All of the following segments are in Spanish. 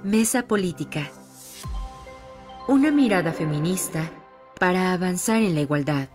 Mesa Política. Una mirada feminista para avanzar en la igualdad.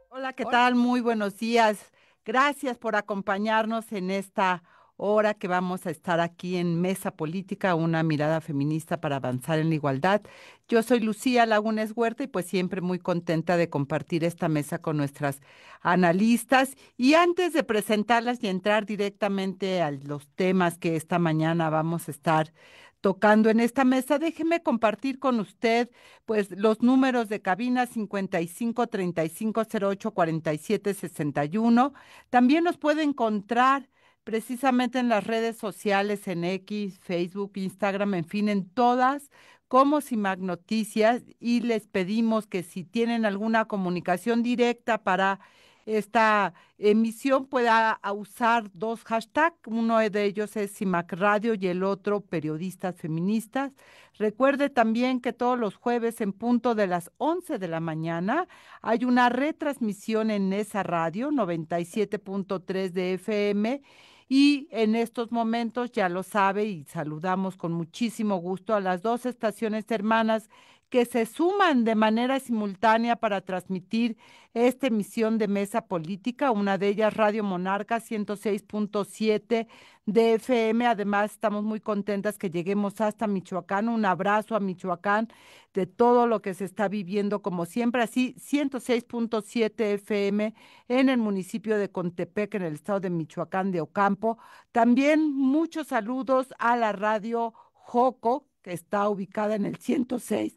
Hola, ¿qué tal? Muy buenos días. Gracias por acompañarnos en esta hora que vamos a estar aquí en Mesa Política, una mirada feminista para avanzar en la igualdad. Yo soy Lucía Lagunes Huerta y pues siempre muy contenta de compartir esta mesa con nuestras analistas. Y antes de presentarlas y entrar directamente a los temas que esta mañana vamos a estar tocando en esta mesa, déjeme compartir con usted pues los números de cabina 55 35 08 47 61. También nos puede encontrar precisamente en las redes sociales, en X, Facebook, Instagram, en fin, en todas, como CIMAC Noticias. Y les pedimos que si tienen alguna comunicación directa para esta emisión, pueda usar dos hashtags. Uno de ellos es CIMAC Radio y el otro Periodistas Feministas. Recuerde también que todos los jueves en punto de las 11 de la mañana hay una retransmisión en esa radio 97.3 de FM. Y en estos momentos, ya lo sabe, y saludamos con muchísimo gusto a las dos estaciones hermanas que se suman de manera simultánea para transmitir esta emisión de Mesa Política, una de ellas Radio Monarca 106.7 de FM. Además, estamos muy contentas que lleguemos hasta Michoacán. Un abrazo a Michoacán de todo lo que se está viviendo, como siempre, así 106.7 FM en el municipio de Contepec, en el estado de Michoacán de Ocampo. También muchos saludos a la radio Joco, que está ubicada en el 106.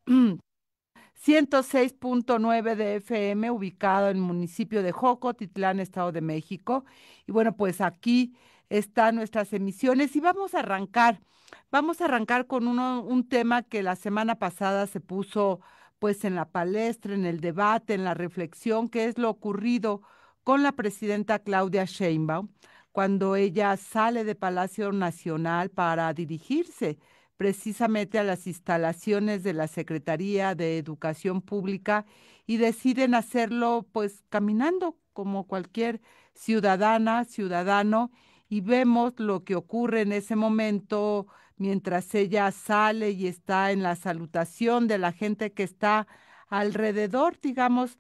106.9 de FM, ubicado en el municipio de Jocotitlán, Estado de México. Y bueno, pues aquí están nuestras emisiones y vamos a arrancar. Vamos a arrancar con un tema que la semana pasada se puso pues en la palestra, en el debate, en la reflexión, que es lo ocurrido con la presidenta Claudia Sheinbaum cuando ella sale de Palacio Nacional para dirigirse precisamente a las instalaciones de la Secretaría de Educación Pública y deciden hacerlo pues caminando como cualquier ciudadana, ciudadano, y vemos lo que ocurre en ese momento mientras ella sale y está en la salutación de la gente que está alrededor, digamos,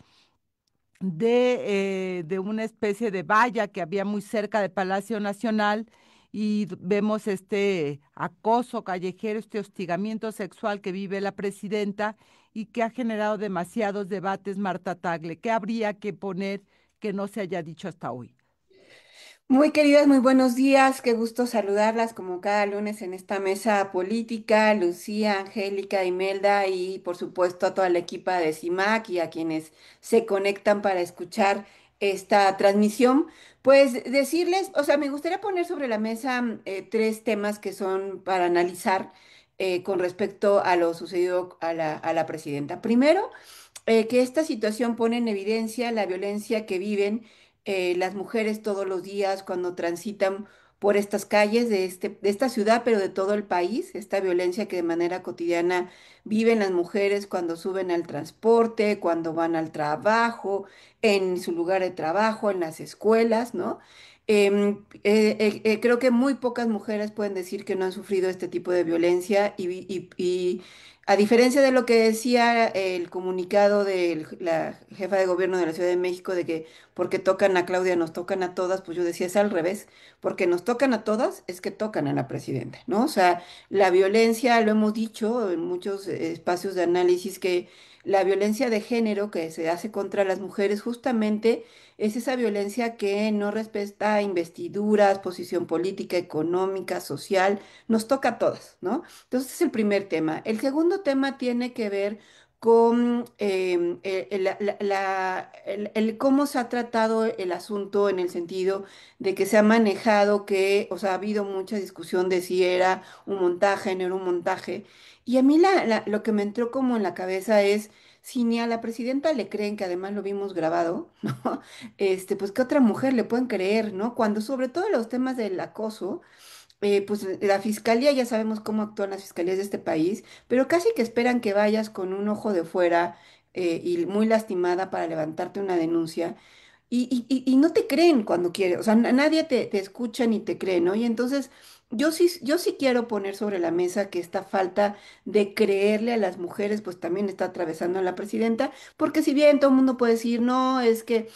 de una especie de valla que había muy cerca del Palacio Nacional. Y vemos este acoso callejero, este hostigamiento sexual que vive la presidenta y que ha generado demasiados debates. Marta Tagle, ¿qué habría que poner que no se haya dicho hasta hoy? Muy queridas, muy buenos días. Qué gusto saludarlas como cada lunes en esta mesa política. Lucía, Angélica, Imelda y por supuesto a toda la equipa de CIMAC y a quienes se conectan para escuchar esta transmisión. Pues decirles, o sea, me gustaría poner sobre la mesa tres temas que son para analizar con respecto a lo sucedido a la presidenta. Primero, que esta situación pone en evidencia la violencia que viven las mujeres todos los días cuando transitan por estas calles de esta ciudad, pero de todo el país, esta violencia que de manera cotidiana viven las mujeres cuando suben al transporte, cuando van al trabajo, en su lugar de trabajo, en las escuelas, ¿no? Creo que muy pocas mujeres pueden decir que no han sufrido este tipo de violencia y a diferencia de lo que decía el comunicado de la jefa de gobierno de la Ciudad de México de que porque tocan a Claudia nos tocan a todas, pues yo decía es al revés, porque nos tocan a todas es que tocan a la presidenta, ¿no? O sea, la violencia, lo hemos dicho en muchos espacios de análisis, que la violencia de género que se hace contra las mujeres justamente es esa violencia que no respeta investiduras, posición política, económica, social, nos toca a todas, ¿no? Entonces, es el primer tema. El segundo tema tiene que ver con el cómo se ha tratado el asunto en el sentido de que se ha manejado que, o sea, ha habido mucha discusión de si era un montaje, no era un montaje. Y a mí lo que me entró como en la cabeza es, si ni a la presidenta le creen, que además lo vimos grabado, ¿no? Pues qué otra mujer le pueden creer, ¿no? Cuando sobre todo los temas del acoso pues la fiscalía, ya sabemos cómo actúan las fiscalías de este país, pero casi que esperan que vayas con un ojo de fuera y muy lastimada para levantarte una denuncia. Y no te creen cuando quieres, o sea, nadie te escucha ni te cree, ¿no? Y entonces Yo sí quiero poner sobre la mesa que esta falta de creerle a las mujeres, pues también está atravesando a la presidenta, porque si bien todo el mundo puede decir, no, es que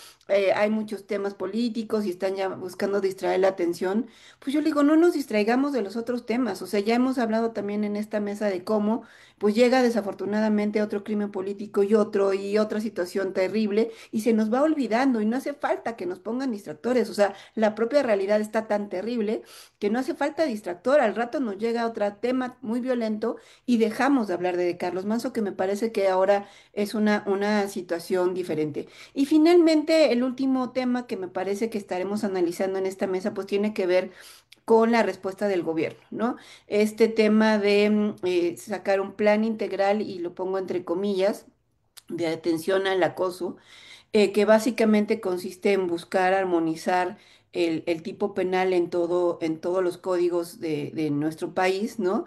hay muchos temas políticos y están ya buscando distraer la atención, pues yo le digo, no nos distraigamos de los otros temas. O sea, ya hemos hablado también en esta mesa de cómo, pues llega desafortunadamente otro crimen político y otra situación terrible, y se nos va olvidando, y no hace falta que nos pongan distractores. O sea, la propia realidad está tan terrible que no hace falta distractor. Al rato nos llega otro tema muy violento y dejamos de hablar de Carlos Manso, que me parece que ahora es una situación diferente. Y finalmente, el último tema que me parece que estaremos analizando en esta mesa, pues tiene que ver con la respuesta del gobierno, ¿no? Este tema de sacar un plan integral, y lo pongo entre comillas, de atención al acoso, que básicamente consiste en buscar armonizar el tipo penal en todos los códigos de nuestro país, ¿no?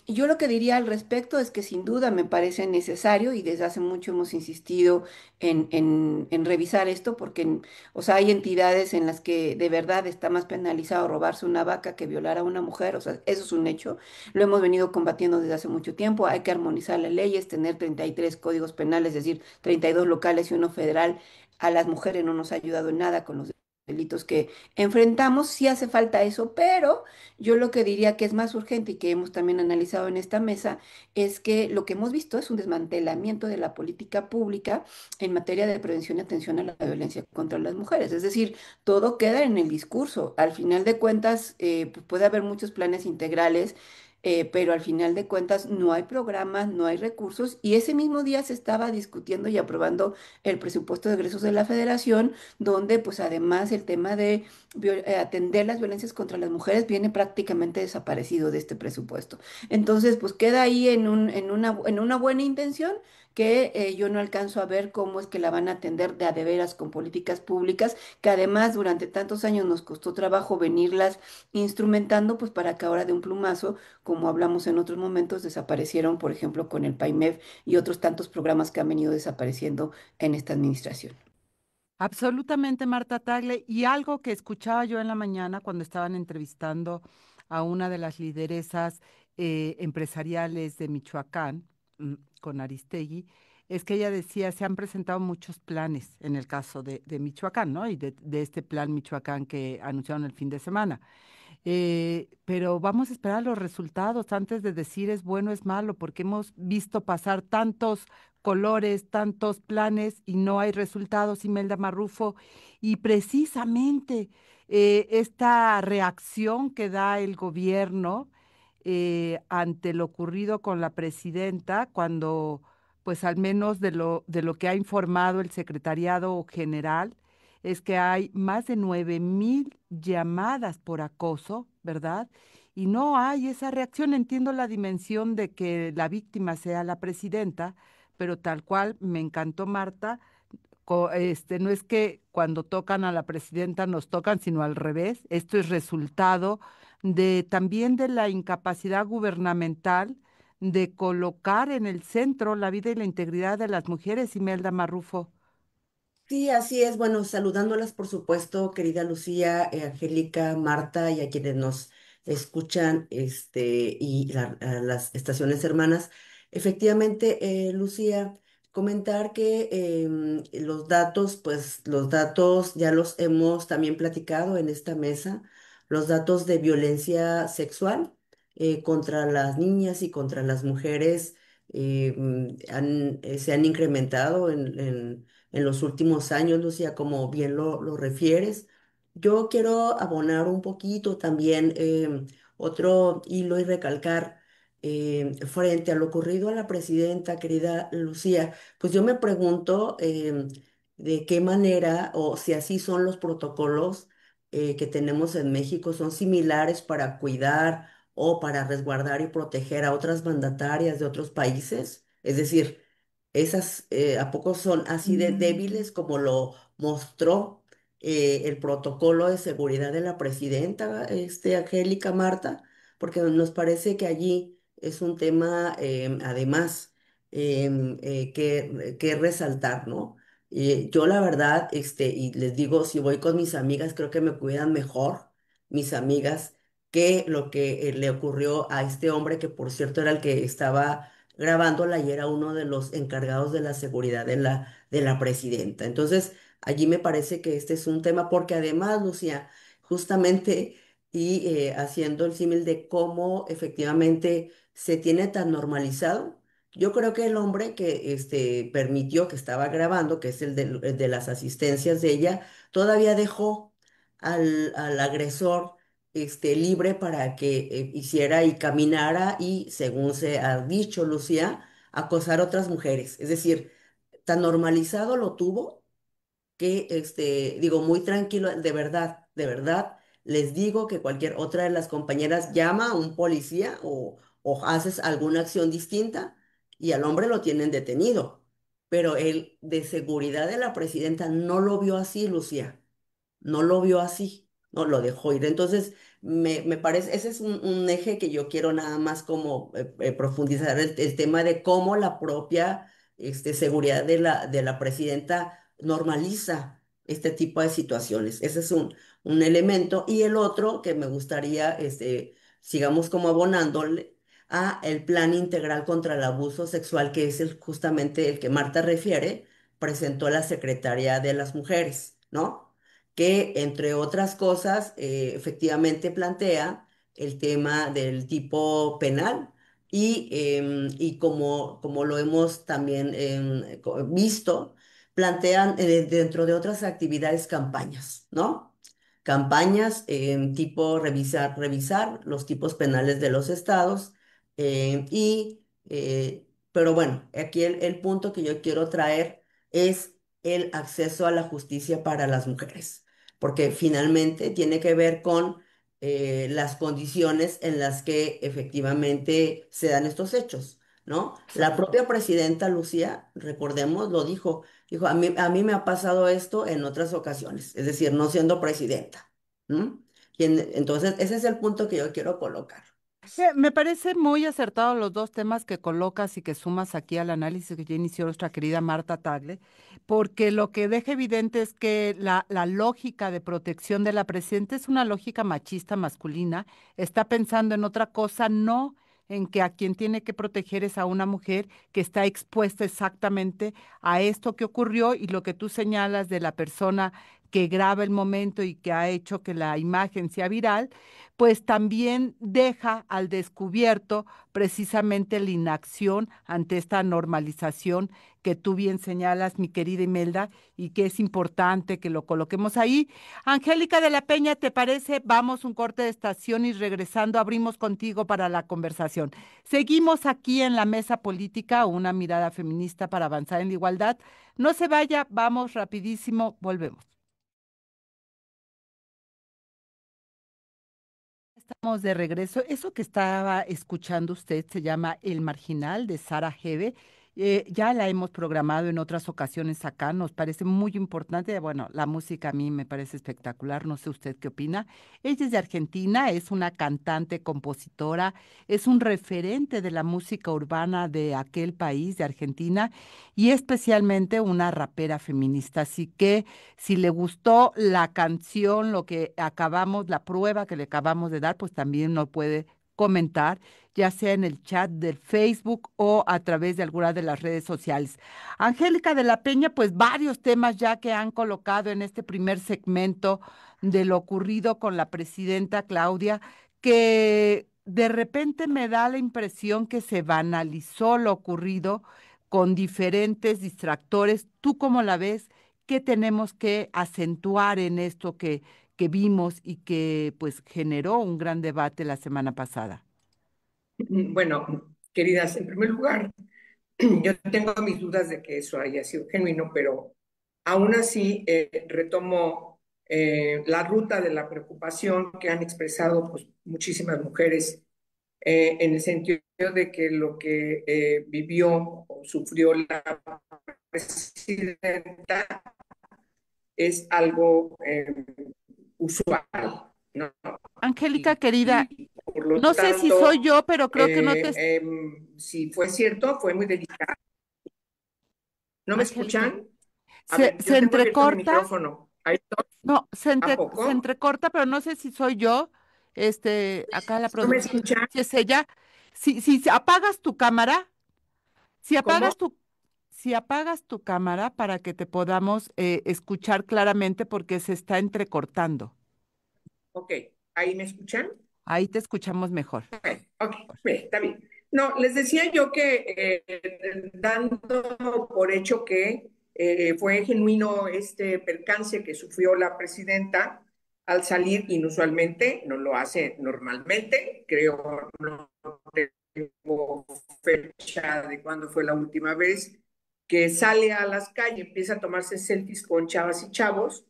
Yo lo que diría al respecto es que sin duda me parece necesario, y desde hace mucho hemos insistido en revisar esto, porque, o sea, hay entidades en las que de verdad está más penalizado robarse una vaca que violar a una mujer. O sea, eso es un hecho. Lo hemos venido combatiendo desde hace mucho tiempo. Hay que armonizar las leyes, tener 33 códigos penales, es decir, 32 locales y uno federal. A las mujeres no nos ha ayudado en nada con los delitos que enfrentamos. Sí hace falta eso, pero yo lo que diría que es más urgente y que hemos también analizado en esta mesa es que lo que hemos visto es un desmantelamiento de la política pública en materia de prevención y atención a la violencia contra las mujeres. Es decir, todo queda en el discurso. Al final de cuentas, pues puede haber muchos planes integrales, pero al final de cuentas no hay programas, no hay recursos, y ese mismo día se estaba discutiendo y aprobando el presupuesto de egresos de la Federación, donde pues además el tema de atender las violencias contra las mujeres viene prácticamente desaparecido de este presupuesto. Entonces, pues queda ahí en una buena intención que yo no alcanzo a ver cómo es que la van a atender de a de veras con políticas públicas, que además durante tantos años nos costó trabajo venirlas instrumentando, pues para que ahora de un plumazo, como hablamos en otros momentos, desaparecieron, por ejemplo, con el PAIMEF y otros tantos programas que han venido desapareciendo en esta administración. Absolutamente, Marta Tagle. Y algo que escuchaba yo en la mañana cuando estaban entrevistando a una de las lideresas empresariales de Michoacán, con Aristegui, es que ella decía, se han presentado muchos planes en el caso de Michoacán, ¿no? Y de este plan Michoacán que anunciaron el fin de semana. Pero vamos a esperar los resultados antes de decir es bueno, es malo, porque hemos visto pasar tantos colores, tantos planes y no hay resultados, Imelda Marrufo. Y precisamente esta reacción que da el gobierno ante lo ocurrido con la presidenta, cuando, pues al menos de lo que ha informado el secretariado general, es que hay más de 9,000 llamadas por acoso, ¿verdad? Y no hay esa reacción. Entiendo la dimensión de que la víctima sea la presidenta, pero tal cual me encantó Marta. No es que cuando tocan a la presidenta nos tocan, sino al revés. Esto es resultado de también de la incapacidad gubernamental de colocar en el centro la vida y la integridad de las mujeres, Imelda Marrufo. Sí, así es. Bueno, saludándolas, por supuesto, querida Lucía, Angélica, Marta y a quienes nos escuchan, y a las estaciones hermanas. Efectivamente, Lucía, comentar que los datos, pues los datos ya los hemos también platicado en esta mesa, los datos de violencia sexual contra las niñas y contra las mujeres se han incrementado en los últimos años, Lucía, como bien lo refieres. Yo quiero abonar un poquito también otro hilo y recalcar frente a lo ocurrido a la presidenta, querida Lucía, pues yo me pregunto de qué manera o si así son los protocolos que tenemos en México, son similares para cuidar o para resguardar y proteger a otras mandatarias de otros países. Es decir, esas, ¿a poco son así de débiles como lo mostró el protocolo de seguridad de la presidenta, Angélica Marta? Porque nos parece que allí es un tema, además, que resaltar, ¿no? Yo la verdad, y les digo, si voy con mis amigas, creo que me cuidan mejor mis amigas que lo que le ocurrió a este hombre, que por cierto era el que estaba grabándola y era uno de los encargados de la seguridad de la presidenta. Entonces, allí me parece que este es un tema, porque además, Lucía, justamente, y haciendo el símil de cómo efectivamente se tiene tan normalizado. Yo creo que el hombre que permitió que estaba grabando, que es el de las asistencias de ella, todavía dejó al agresor libre para que hiciera y caminara y, según se ha dicho, Lucía, acosar a otras mujeres. Es decir, tan normalizado lo tuvo que, digo, muy tranquilo, de verdad, les digo que cualquier otra de las compañeras llama a un policía o haces alguna acción distinta y al hombre lo tienen detenido. Pero el de seguridad de la presidenta no lo vio así, Lucía, no lo vio así, no lo dejó ir. Entonces, me parece, ese es un eje que yo quiero nada más como profundizar el tema de cómo la propia seguridad de la presidenta normaliza este tipo de situaciones. Ese es un elemento. Y el otro que me gustaría, sigamos como abonándole a el plan integral contra el abuso sexual, que es justamente el que Marta refiere, presentó la Secretaría de las Mujeres, ¿no? Que entre otras cosas efectivamente plantea el tema del tipo penal y como lo hemos también visto, plantean dentro de otras actividades campañas, ¿no? Campañas tipo revisar los tipos penales de los estados pero bueno, aquí el punto que yo quiero traer es el acceso a la justicia para las mujeres, porque finalmente tiene que ver con las condiciones en las que efectivamente se dan estos hechos, ¿no? La Exacto. propia presidenta Lucía, recordemos, lo dijo, a mí me ha pasado esto en otras ocasiones, es decir, no siendo presidenta. ¿M? Entonces, ese es el punto que yo quiero colocar. Me parece muy acertado los dos temas que colocas y que sumas aquí al análisis que ya inició nuestra querida Marta Tagle, porque lo que deja evidente es que la lógica de protección de la presidenta es una lógica machista masculina, está pensando en otra cosa, no en que a quien tiene que proteger es a una mujer que está expuesta exactamente a esto que ocurrió y lo que tú señalas de la persona que graba el momento y que ha hecho que la imagen sea viral pues también deja al descubierto precisamente la inacción ante esta normalización que tú bien señalas, mi querida Imelda, y que es importante que lo coloquemos ahí. Angélica de la Peña, ¿te parece? Vamos un corte de estación y regresando abrimos contigo para la conversación. Seguimos aquí en la mesa política, una mirada feminista para avanzar en la igualdad. No se vaya, vamos rapidísimo, volvemos. Estamos de regreso. Eso que estaba escuchando usted se llama El Marginal de Sara Hebe. Ya la hemos programado en otras ocasiones acá. Nos parece muy importante. Bueno, la música a mí me parece espectacular. No sé usted qué opina. Ella es de Argentina, es una cantante, compositora, es un referente de la música urbana de aquel país, de Argentina, y especialmente una rapera feminista. Así que si le gustó la canción, lo que acabamos, la prueba que le acabamos de dar, pues también nos puede comentar, ya sea en el chat del Facebook o a través de alguna de las redes sociales. Angélica de la Peña, pues varios temas ya que han colocado en este primer segmento de lo ocurrido con la presidenta Claudia, que de repente me da la impresión que se banalizó lo ocurrido con diferentes distractores. ¿Tú cómo la ves? ¿Qué tenemos que acentuar en esto que vimos y que pues generó un gran debate la semana pasada? Bueno, queridas, en primer lugar, yo tengo mis dudas de que eso haya sido genuino, pero aún así retomo la ruta de la preocupación que han expresado pues, muchísimas mujeres en el sentido de que lo que vivió o sufrió la presidenta es algo usual, ¿no? Angélica, querida, Y por lo no sé si soy tanto, yo, pero creo que no te... si fue cierto, fue muy delicado. ¿No me Angélica, escuchan? A se, ver, se yo tengo abierto mi entrecorta, micrófono. ¿Ahí estoy? no, ¿A se poco? entrecorta, pero no sé si soy yo. Acá la ¿No me producción, escuchan? si es ella, si apagas tu cámara, si ¿Cómo? apagas tu, si apagas tu cámara para que te podamos escuchar claramente porque se está entrecortando. Ok, ¿ahí me escuchan? Ahí te escuchamos mejor. Ok, bien, está bien. No, les decía yo que dando por hecho que fue genuino este percance que sufrió la presidenta al salir inusualmente, no lo hace normalmente, creo, no tengo fecha de cuándo fue la última vez que sale a las calles, empieza a tomarse selfies con chavas y chavos,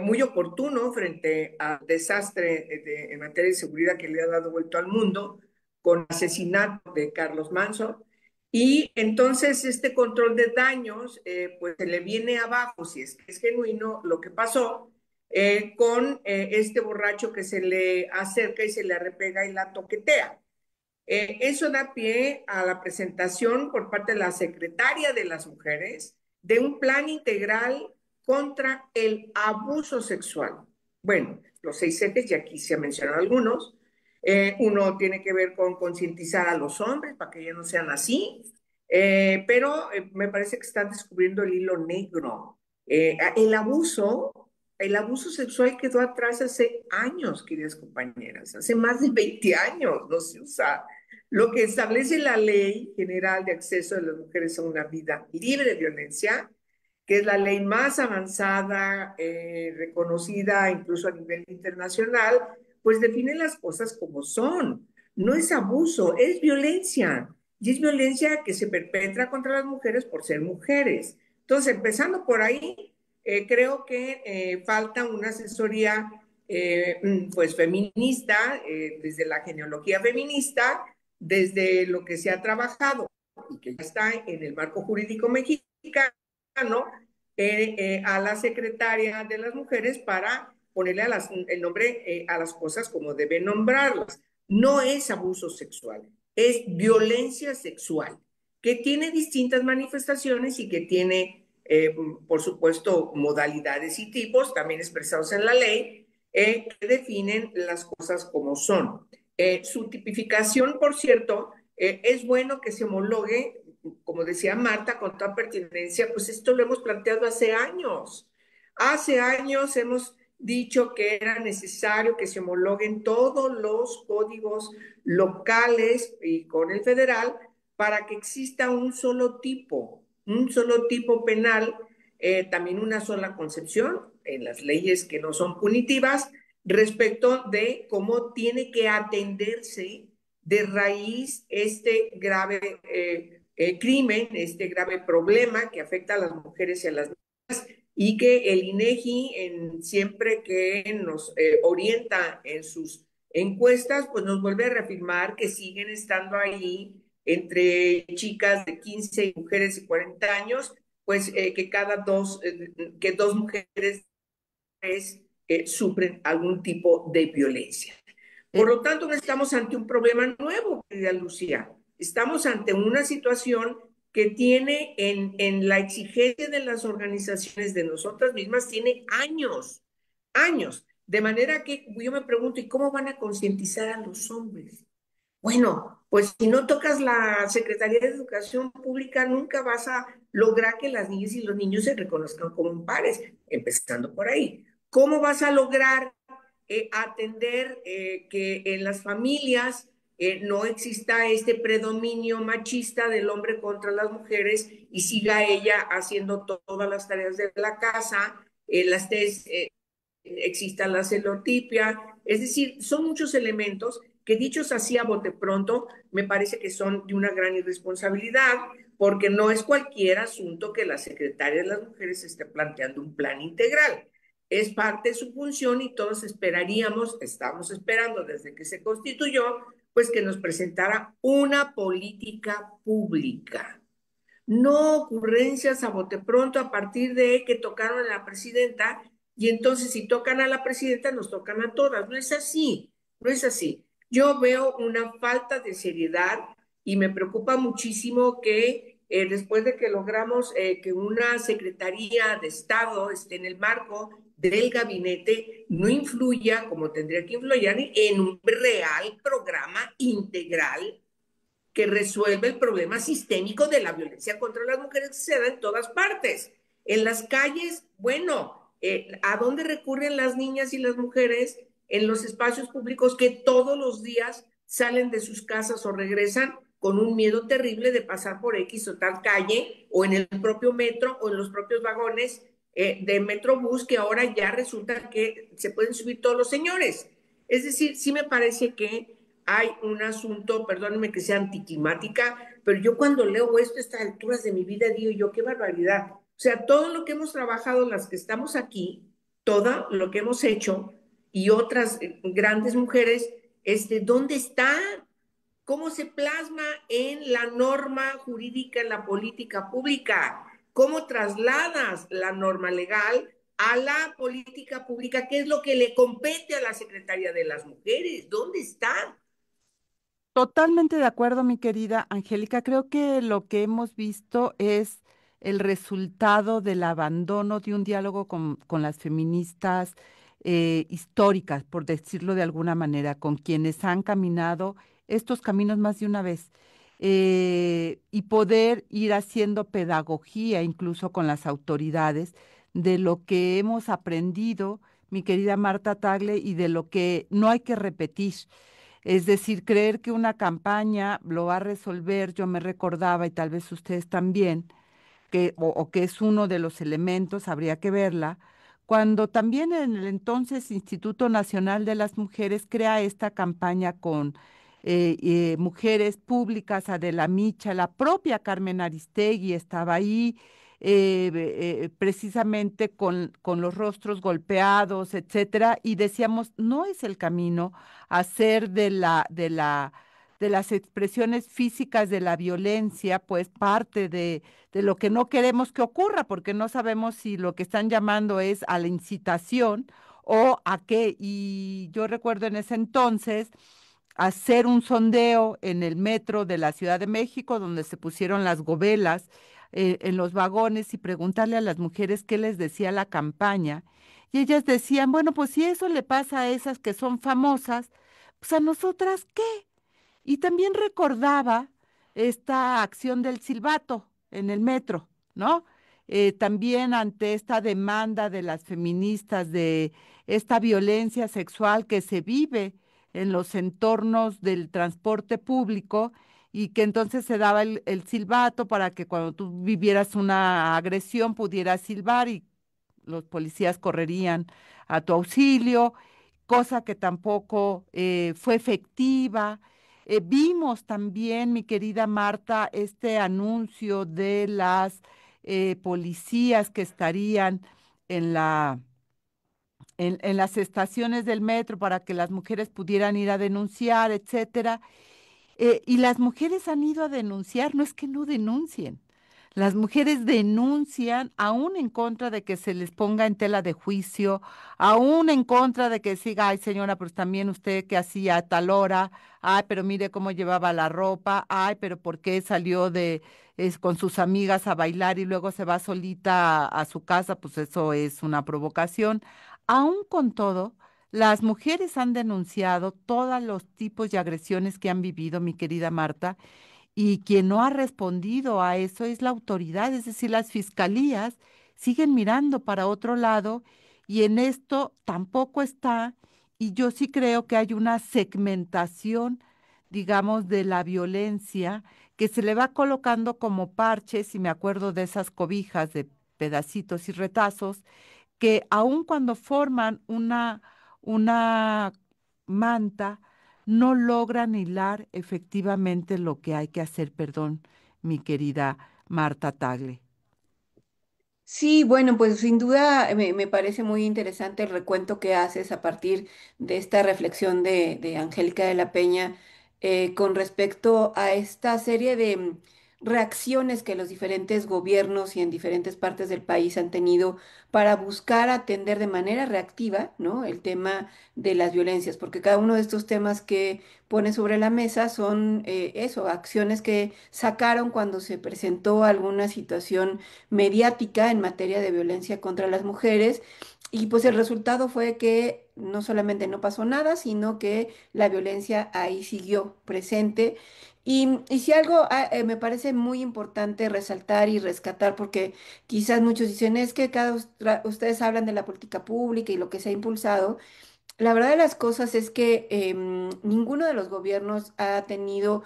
muy oportuno frente al desastre en materia de seguridad que le ha dado vuelto al mundo con el asesinato de Carlos Manson. Y entonces este control de daños, pues se le viene abajo, si es que es genuino lo que pasó, con este borracho que se le acerca y se le arrepega y la toquetea. Eso da pie a la presentación por parte de la secretaria de las mujeres de un plan integral contra el abuso sexual. Bueno, los 6 ejes, y aquí se mencionan algunos. Uno tiene que ver con concientizar a los hombres para que ya no sean así, pero me parece que están descubriendo el hilo negro. El abuso sexual quedó atrás hace años, queridas compañeras, hace más de 20 años, no se usa. Lo que establece la Ley General de Acceso de las Mujeres a una Vida Libre de Violencia, que es la ley más avanzada, reconocida incluso a nivel internacional, pues define las cosas como son. No es abuso, es violencia. Y es violencia que se perpetra contra las mujeres por ser mujeres. Entonces, empezando por ahí, creo que falta una asesoría pues feminista, desde la genealogía feminista, desde lo que se ha trabajado y que ya está en el marco jurídico mexicano, a la secretaria de las mujeres para ponerle el nombre a las cosas como deben nombrarlas. No es abuso sexual, es violencia sexual, que tiene distintas manifestaciones y que tiene, por supuesto, modalidades y tipos, también expresados en la ley, que definen las cosas como son. Su tipificación, por cierto, es bueno que se homologue, como decía Marta, con toda pertinencia, pues esto lo hemos planteado hace años. Hace años hemos dicho que era necesario que se homologuen todos los códigos locales y con el federal para que exista un solo tipo penal, también una sola concepción en las leyes que no son punitivas respecto de cómo tiene que atenderse de raíz este grave crimen, este grave problema que afecta a las mujeres y a las niñas y que el INEGI siempre que nos orienta en sus encuestas, pues nos vuelve a reafirmar que siguen estando ahí entre chicas de 15 y mujeres de 40 años, pues que dos mujeres sufren algún tipo de violencia. Por Eh, lo tanto, no estamos ante un problema nuevo, querida Lucía. Estamos ante una situación que tiene en la exigencia de las organizaciones, de nosotras mismas, tiene años, años. De manera que yo me pregunto, ¿y cómo van a concientizar a los hombres? Bueno, pues si no tocas la Secretaría de Educación Pública, nunca vas a lograr que las niñas y los niños se reconozcan como pares, empezando por ahí. ¿Cómo vas a lograr atender que en las familias no exista este predominio machista del hombre contra las mujeres y siga ella haciendo todas las tareas de la casa, exista la celotipia? Es decir, son muchos elementos que dichos así a bote pronto me parece que son de una gran irresponsabilidad, porque no es cualquier asunto que la secretaria de las mujeres esté planteando un plan integral. Es parte de su función y todos esperaríamos, estamos esperando desde que se constituyó, pues que nos presentara una política pública, no ocurrencias a bote pronto a partir de que tocaron a la presidenta y entonces si tocan a la presidenta nos tocan a todas. No es así, no es así. Yo veo una falta de seriedad y me preocupa muchísimo que después de que logramos que una Secretaría de Estado esté en el marco del gabinete no influya como tendría que influir en un real programa integral que resuelve el problema sistémico de la violencia contra las mujeres que se da en todas partes. En las calles, bueno, ¿a dónde recurren las niñas y las mujeres en los espacios públicos que todos los días salen de sus casas o regresan con un miedo terrible de pasar por X o tal calle o en el propio metro o en los propios vagones de Metrobús que ahora ya resulta que se pueden subir todos los señores? Es decir, sí me parece que hay un asunto, perdónenme que sea anticlimática, pero yo cuando leo esto a estas alturas de mi vida digo yo, qué barbaridad. O sea, todo lo que hemos trabajado, las que estamos aquí, todo lo que hemos hecho y otras grandes mujeres, ¿dónde está? ¿Cómo se plasma en la norma jurídica, en la política pública? ¿Cómo trasladas la norma legal a la política pública? ¿Qué es lo que le compete a la Secretaría de las Mujeres? ¿Dónde está? Totalmente de acuerdo, mi querida Angélica. Creo que lo que hemos visto es el resultado del abandono de un diálogo con las feministas históricas, por decirlo de alguna manera, con quienes han caminado estos caminos más de una vez, y poder ir haciendo pedagogía incluso con las autoridades de lo que hemos aprendido, mi querida Marta Tagle, y de lo que no hay que repetir. Es decir, creer que una campaña lo va a resolver, yo me recordaba, y tal vez ustedes también, o que es uno de los elementos, habría que verla, cuando también en el entonces Instituto Nacional de las Mujeres crea esta campaña con mujeres públicas, Adela Micha, la propia Carmen Aristegui estaba ahí, precisamente con los rostros golpeados, etcétera, y decíamos, no es el camino hacer de las expresiones físicas de la violencia, pues parte de lo que no queremos que ocurra, porque no sabemos si lo que están llamando es a la incitación o a qué. Y yo recuerdo en ese entonces hacer un sondeo en el metro de la Ciudad de México, donde se pusieron las gobelas en los vagones y preguntarle a las mujeres qué les decía la campaña. Y ellas decían, bueno, pues si eso le pasa a esas que son famosas, pues a nosotras, ¿qué? Y también recordaba esta acción del silbato en el metro, ¿no? También ante esta demanda de las feministas de esta violencia sexual que se vive en los entornos del transporte público y que entonces se daba el silbato para que cuando tú vivieras una agresión pudieras silbar y los policías correrían a tu auxilio, cosa que tampoco fue efectiva. Vimos también, mi querida Marta, este anuncio de las policías que estarían en en las estaciones del metro para que las mujeres pudieran ir a denunciar, etcétera. Y las mujeres han ido a denunciar, no es que no denuncien. Las mujeres denuncian aún en contra de que se les ponga en tela de juicio, aún en contra de que siga, ay señora, pues también usted que hacía a tal hora, ay, pero mire cómo llevaba la ropa, ay, pero ¿por qué salió con sus amigas a bailar y luego se va solita a su casa? Pues eso es una provocación. Aún con todo, las mujeres han denunciado todos los tipos de agresiones que han vivido, mi querida Marta, y quien no ha respondido a eso es la autoridad, es decir, las fiscalías siguen mirando para otro lado y en esto tampoco está, y yo sí creo que hay una segmentación, digamos, de la violencia que se le va colocando como parches, y me acuerdo de esas cobijas de pedacitos y retazos que aun cuando forman una manta, no logran hilar efectivamente lo que hay que hacer, perdón, mi querida Marta Tagle. Sí, bueno, pues sin duda me parece muy interesante el recuento que haces a partir de esta reflexión de Angélica de la Peña con respecto a esta serie de reacciones que los diferentes gobiernos y en diferentes partes del país han tenido para buscar atender de manera reactiva, ¿no? El tema de las violencias, porque cada uno de estos temas que pone sobre la mesa son eso, acciones que sacaron cuando se presentó alguna situación mediática en materia de violencia contra las mujeres Y pues el resultado fue que no solamente no pasó nada, sino que la violencia ahí siguió presente. Y si algo me parece muy importante resaltar y rescatar, porque quizás muchos dicen, es que ustedes hablan de la política pública y lo que se ha impulsado. La verdad de las cosas es que ninguno de los gobiernos ha tenido,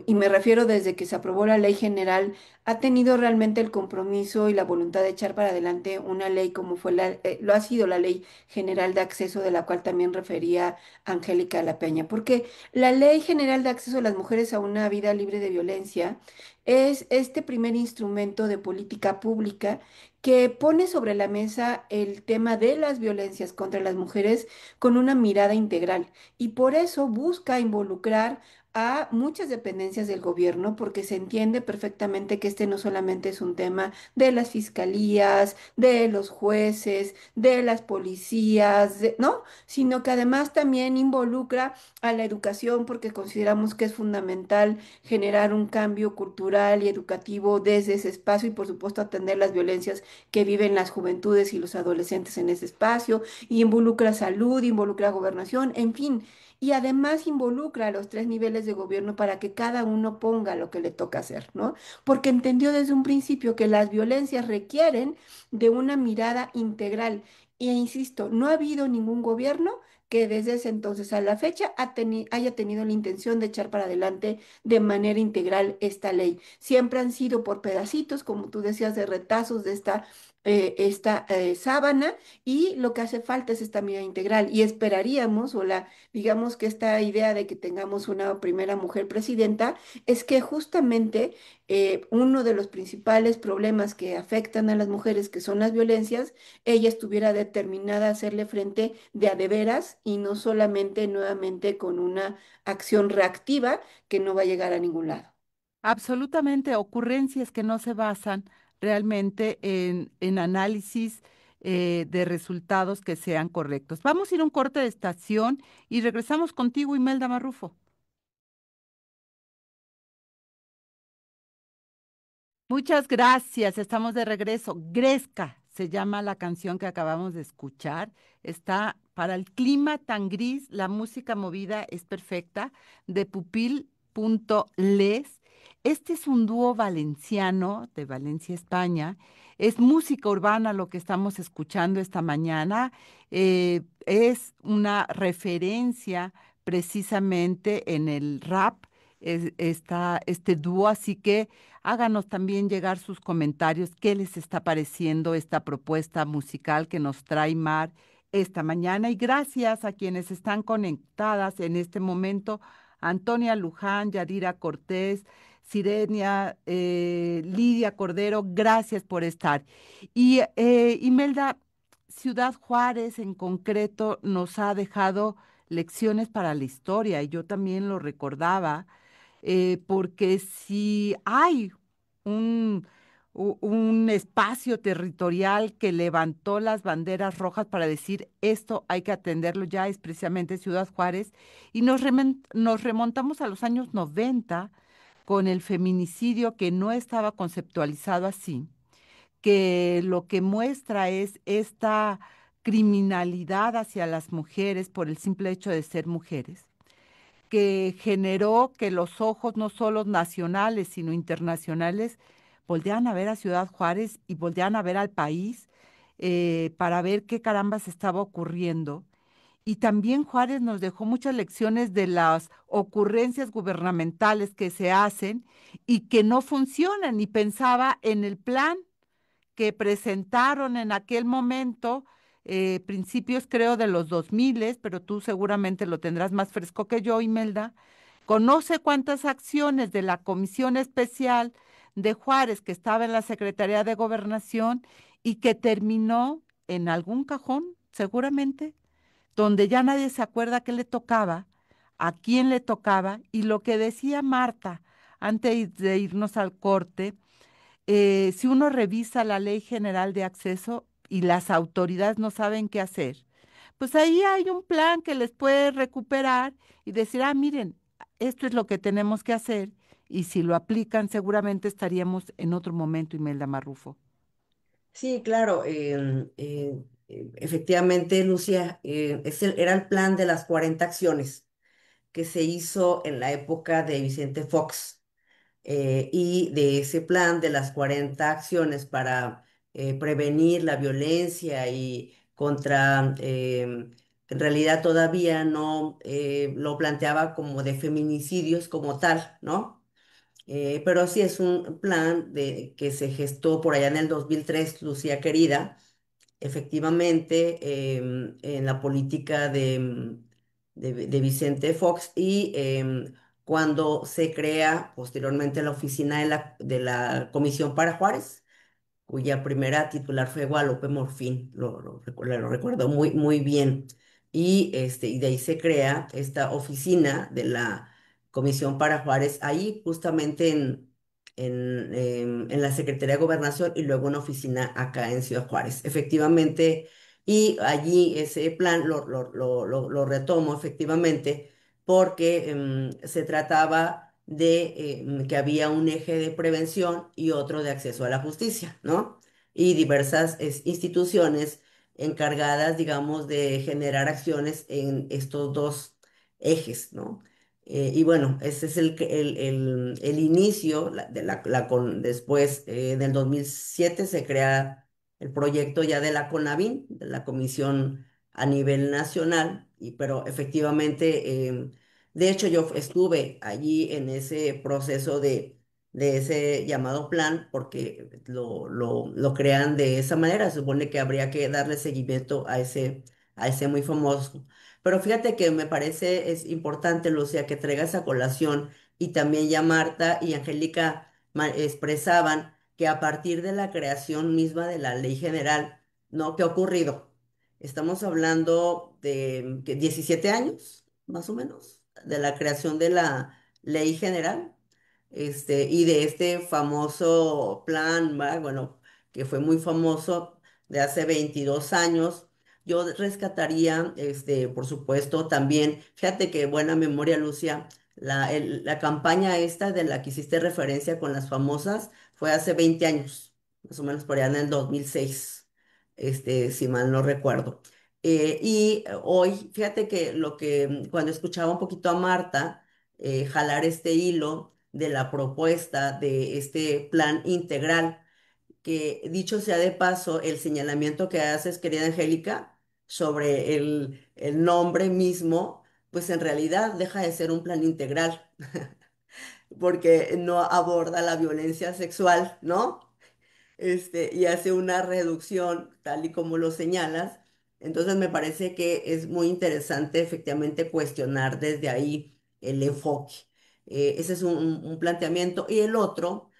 y me refiero desde que se aprobó la ley general, ha tenido realmente el compromiso y la voluntad de echar para adelante una ley como fue lo ha sido la Ley General de Acceso, de la cual también refería Angélica de la Peña. Porque la Ley General de Acceso de las Mujeres a una vida libre de violencia es este primer instrumento de política pública que pone sobre la mesa el tema de las violencias contra las mujeres con una mirada integral, y por eso busca involucrar a muchas dependencias del gobierno, porque se entiende perfectamente que este no solamente es un tema de las fiscalías, de los jueces, de las policías, ¿no? Sino que además también involucra a la educación, porque consideramos que es fundamental generar un cambio cultural y educativo desde ese espacio, y por supuesto atender las violencias que viven las juventudes y los adolescentes en ese espacio, y involucra salud, involucra gobernación, en fin, y además involucra a los tres niveles de gobierno para que cada uno ponga lo que le toca hacer, ¿no? Porque entendió desde un principio que las violencias requieren de una mirada integral. E insisto, no ha habido ningún gobierno que desde ese entonces a la fecha haya tenido la intención de echar para adelante de manera integral esta ley. Siempre han sido por pedacitos, como tú decías, de retazos de esta sábana, y lo que hace falta es esta mirada integral. Y esperaríamos, digamos que esta idea de que tengamos una primera mujer presidenta, es que justamente uno de los principales problemas que afectan a las mujeres, que son las violencias, ella estuviera determinada a hacerle frente de a de veras, y no solamente nuevamente con una acción reactiva que no va a llegar a ningún lado. Absolutamente, ocurrencias que no se basan realmente en análisis de resultados que sean correctos. Vamos a ir a un corte de estación y regresamos contigo, Imelda Marrufo. Muchas gracias, estamos de regreso. Gresca se llama la canción que acabamos de escuchar. Está para el clima tan gris, la música movida es perfecta, de pupil.les. Este es un dúo valenciano de Valencia, España. Es música urbana lo que estamos escuchando esta mañana. Es una referencia precisamente en el rap, está este dúo, así que háganos también llegar sus comentarios, qué les está pareciendo esta propuesta musical que nos trae Mar esta mañana. Y gracias a quienes están conectadas en este momento: Antonia Luján, Yadira Cortés, Sirenia, Lidia Cordero, gracias por estar. Y Imelda, Ciudad Juárez en concreto nos ha dejado lecciones para la historia, y yo también lo recordaba, porque si hay un, un espacio territorial que levantó las banderas rojas para decir esto hay que atenderlo ya, es precisamente Ciudad Juárez, y nos remontamos a los años 90 con el feminicidio, que no estaba conceptualizado así, que lo que muestra es esta criminalidad hacia las mujeres por el simple hecho de ser mujeres, que generó que los ojos no solo nacionales, sino internacionales, voltearan a ver a Ciudad Juárez y voltearan a ver al país, para ver qué carambas estaba ocurriendo. Y también Juárez nos dejó muchas lecciones de las ocurrencias gubernamentales que se hacen y que no funcionan. Y pensaba en el plan que presentaron en aquel momento, principios creo de los 2000, pero tú seguramente lo tendrás más fresco que yo, Imelda. Conoce cuántas acciones de la Comisión Especial de Juárez, que estaba en la Secretaría de Gobernación y que terminó en algún cajón, seguramente, donde ya nadie se acuerda qué le tocaba, a quién le tocaba. Y lo que decía Marta antes de irnos al corte, si uno revisa la Ley General de Acceso y las autoridades no saben qué hacer, pues ahí hay un plan que les puede recuperar y decir, ah, miren, esto es lo que tenemos que hacer, y si lo aplican seguramente estaríamos en otro momento, Imelda Marrufo. Sí, claro. efectivamente, Lucía, era el plan de las 40 acciones que se hizo en la época de Vicente Fox. Y de ese plan de las 40 acciones para prevenir la violencia y contra, en realidad todavía no lo planteaba como de feminicidios como tal, ¿no? Pero sí es un plan que se gestó por allá en el 2003, Lucía querida, efectivamente en la política de Vicente Fox y cuando se crea posteriormente la oficina de la Comisión para Juárez, cuya primera titular fue Guadalupe Morfín, lo recuerdo muy, muy bien. Y de ahí se crea esta oficina de la Comisión para Juárez, ahí justamente en la Secretaría de Gobernación y luego una oficina acá en Ciudad Juárez. Efectivamente, y allí ese plan lo retomo efectivamente porque se trataba de que había un eje de prevención y otro de acceso a la justicia, ¿no? Y diversas instituciones encargadas, digamos, de generar acciones en estos dos ejes, ¿no? Y bueno, ese es el inicio, después, en el 2007 se crea el proyecto ya de la CONAVIN, de la Comisión a nivel nacional, pero efectivamente, de hecho yo estuve allí en ese proceso de ese llamado plan porque lo crean de esa manera. Se supone que habría que darle seguimiento a ese muy famoso. Pero fíjate que me parece es importante, Lucía, que traigas a colación y también ya Marta y Angélica expresaban que a partir de la creación misma de la ley general, ¿no? ¿Qué ha ocurrido? Estamos hablando de que 17 años, más o menos, de la creación de la ley general, y de este famoso plan, ¿va? Bueno, que fue muy famoso de hace 22 años. Yo rescataría, por supuesto, también, fíjate que buena memoria, Lucia, la campaña esta de la que hiciste referencia con las famosas fue hace 20 años, más o menos por allá en el 2006, si mal no recuerdo. Y hoy, fíjate que cuando escuchaba un poquito a Marta, jalar este hilo de la propuesta de este plan integral, que dicho sea de paso, el señalamiento que haces, querida Angélica, sobre el nombre mismo, pues en realidad deja de ser un plan integral, porque no aborda la violencia sexual, ¿no? Y hace una reducción, tal y como lo señalas. Entonces me parece que es muy interesante efectivamente cuestionar desde ahí el enfoque. Ese es un planteamiento. Y el otro,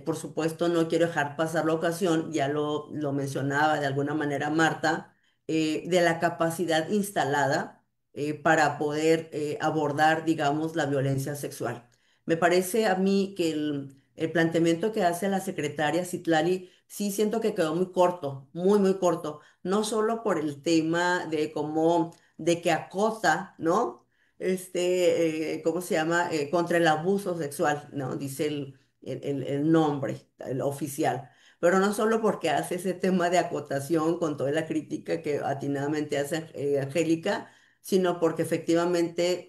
por supuesto, no quiero dejar pasar la ocasión, ya lo mencionaba de alguna manera Marta, de la capacidad instalada para poder abordar, digamos, la violencia sexual. Me parece a mí que el planteamiento que hace la secretaria Citlali, sí siento que quedó muy corto, muy, muy corto, no solo por el tema de cómo, de que acota, ¿no? ¿Cómo se llama? Contra el abuso sexual, ¿no? Dice el nombre, el oficial. Pero no solo porque hace ese tema de acotación con toda la crítica que atinadamente hace Angélica, sino porque efectivamente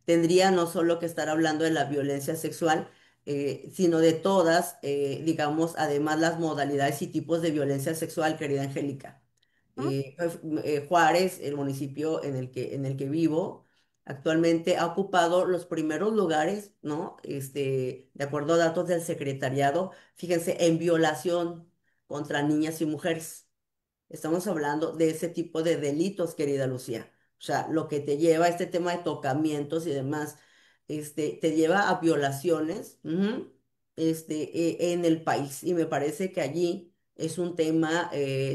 tendría no solo que estar hablando de la violencia sexual, sino de todas, digamos, además las modalidades y tipos de violencia sexual, querida Angélica. Juárez, el municipio en el que vivo, actualmente ha ocupado los primeros lugares, ¿no? De acuerdo a datos del secretariado, fíjense, en violación contra niñas y mujeres. Estamos hablando de ese tipo de delitos, querida Lucía. O sea, lo que te lleva a este tema de tocamientos y demás, te lleva a violaciones, ujú, en el país. Y me parece que allí es un tema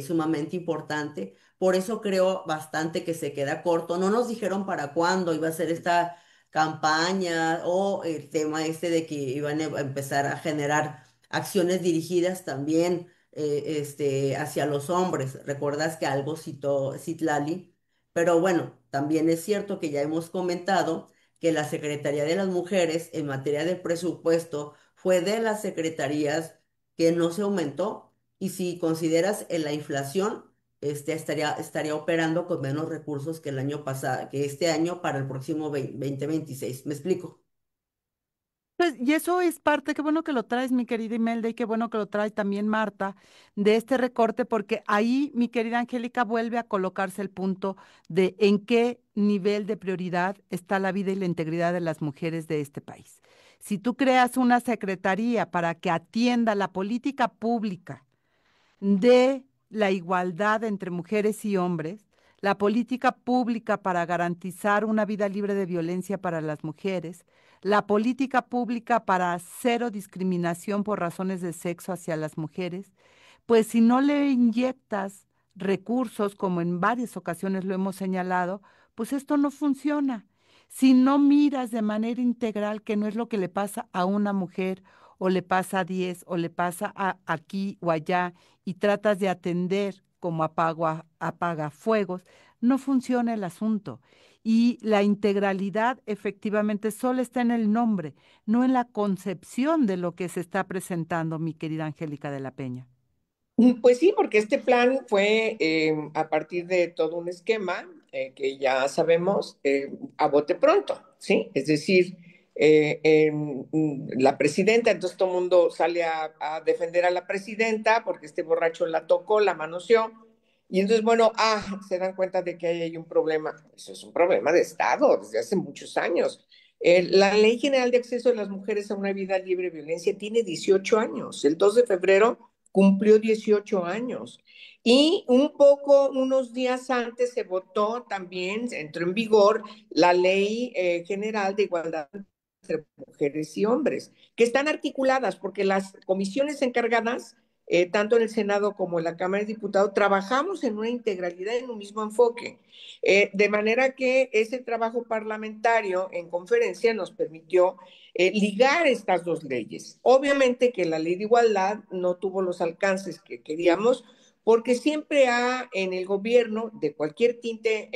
sumamente importante. Por eso creo bastante que se queda corto. No nos dijeron para cuándo iba a ser esta campaña o el tema de que iban a empezar a generar acciones dirigidas también hacia los hombres. Recuerdas que algo citó Citlali, pero bueno, también es cierto que ya hemos comentado que la Secretaría de las Mujeres en materia de presupuesto fue de las secretarías que no se aumentó. Y si consideras en la inflación, estaría operando con menos recursos que el año pasado, que este año para el próximo 2026. ¿Me explico? Pues, y eso es parte, qué bueno que lo traes, mi querida Imelda, y qué bueno que lo trae también Marta, de este recorte, porque ahí, mi querida Angélica, vuelve a colocarse el punto de en qué nivel de prioridad está la vida y la integridad de las mujeres de este país. Si tú creas una secretaría para que atienda la política pública de la igualdad entre mujeres y hombres, la política pública para garantizar una vida libre de violencia para las mujeres, la política pública para cero discriminación por razones de sexo hacia las mujeres, pues si no le inyectas recursos, como en varias ocasiones lo hemos señalado, pues esto no funciona. Si no miras de manera integral, que no es lo que le pasa a una mujer o le pasa a 10 o le pasa aquí o allá, y tratas de atender como apagafuegos, no funciona el asunto. Y la integralidad efectivamente solo está en el nombre, no en la concepción de lo que se está presentando, mi querida Angélica de la Peña. Pues sí, porque este plan fue a partir de todo un esquema que ya sabemos a bote pronto, ¿sí? Es decir, la presidenta, entonces todo el mundo sale a defender a la presidenta porque este borracho la tocó, la manoseó, y entonces, bueno, se dan cuenta de que ahí hay un problema. Eso es un problema de Estado desde hace muchos años. La Ley General de Acceso de las Mujeres a una Vida Libre de Violencia tiene 18 años. El 2 de febrero cumplió 18 años. Y un poco, unos días antes se votó también, entró en vigor la Ley General de Igualdad entre Mujeres y Hombres, que están articuladas porque las comisiones encargadas, tanto en el Senado como en la Cámara de Diputados, trabajamos en una integralidad, en un mismo enfoque. De manera que ese trabajo parlamentario en conferencia nos permitió ligar estas dos leyes. Obviamente que la ley de igualdad no tuvo los alcances que queríamos, porque siempre en el gobierno, de cualquier tinte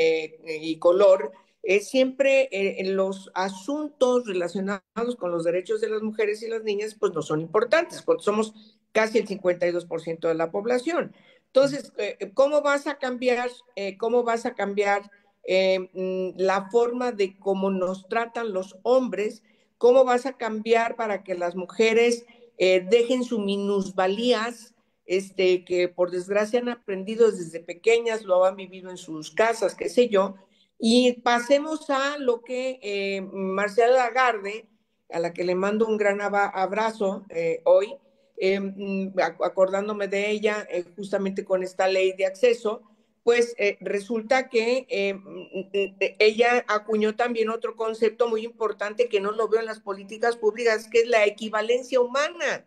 y color, siempre los asuntos relacionados con los derechos de las mujeres y las niñas, pues no son importantes, porque somos casi el 52% de la población. Entonces, ¿cómo vas a cambiar, la forma de cómo nos tratan los hombres? ¿Cómo vas a cambiar para que las mujeres dejen sus minusvalías, que por desgracia han aprendido desde pequeñas, lo han vivido en sus casas, qué sé yo, y pasemos a lo que Marcela Lagarde, a la que le mando un gran abrazo hoy, acordándome de ella justamente con esta ley de acceso, pues resulta que ella acuñó también otro concepto muy importante que no lo veo en las políticas públicas, que es la equivalencia humana.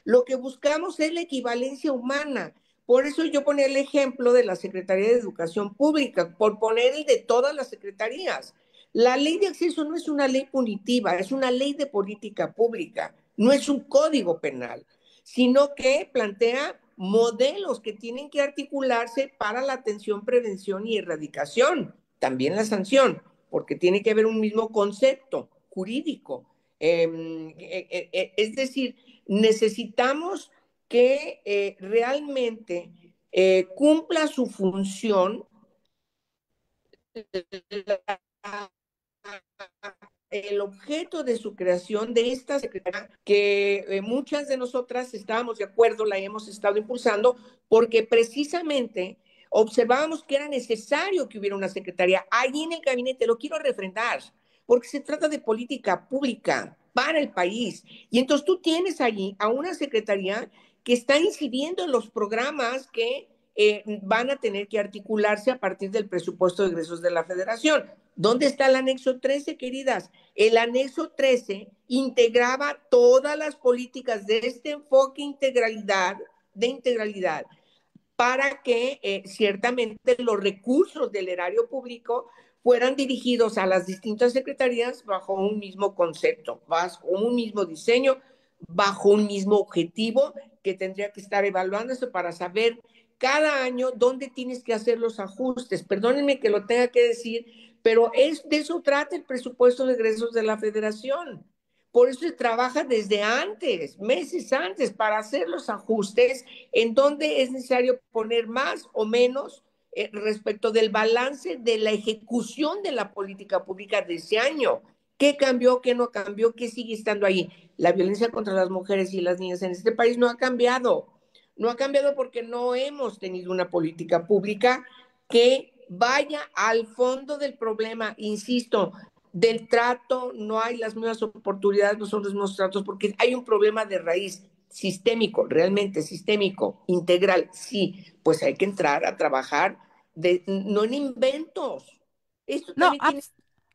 Lo que buscamos es la equivalencia humana. Por eso yo ponía el ejemplo de la Secretaría de Educación Pública, por poner el de todas las secretarías. La ley de acceso no es una ley punitiva, es una ley de política pública, no es un código penal, sino que plantea modelos que tienen que articularse para la atención, prevención y erradicación, también la sanción, porque tiene que haber un mismo concepto jurídico. Es decir, necesitamos que realmente cumpla su función el objeto de su creación de esta secretaría, que muchas de nosotras estábamos de acuerdo, la hemos estado impulsando, porque precisamente observábamos que era necesario que hubiera una secretaría allí en el gabinete. Lo quiero refrendar, porque se trata de política pública para el país. Y entonces tú tienes allí a una secretaría que está incidiendo en los programas que van a tener que articularse a partir del presupuesto de egresos de la Federación. ¿Dónde está el anexo 13, queridas? El anexo 13 integraba todas las políticas de este enfoque de integralidad, para que ciertamente los recursos del erario público fueran dirigidos a las distintas secretarías bajo un mismo concepto, bajo un mismo diseño, bajo un mismo objetivo que tendría que estar evaluándose para saber cada año dónde tienes que hacer los ajustes. Perdónenme que lo tenga que decir, pero de eso trata el presupuesto de egresos de la Federación, Por eso se trabaja desde antes, meses antes, para hacer los ajustes en donde es necesario poner más o menos respecto del balance de la ejecución de la política pública de ese año. ¿Qué cambió? ¿Qué no cambió? ¿Qué sigue estando ahí? La violencia contra las mujeres y las niñas en este país no ha cambiado. No ha cambiado porque no hemos tenido una política pública que vaya al fondo del problema, insisto, del trato, no hay las mismas oportunidades, no son los mismos tratos, porque hay un problema de raíz sistémico, realmente sistémico, integral, sí, pues hay que entrar a trabajar no en inventos. Esto No, también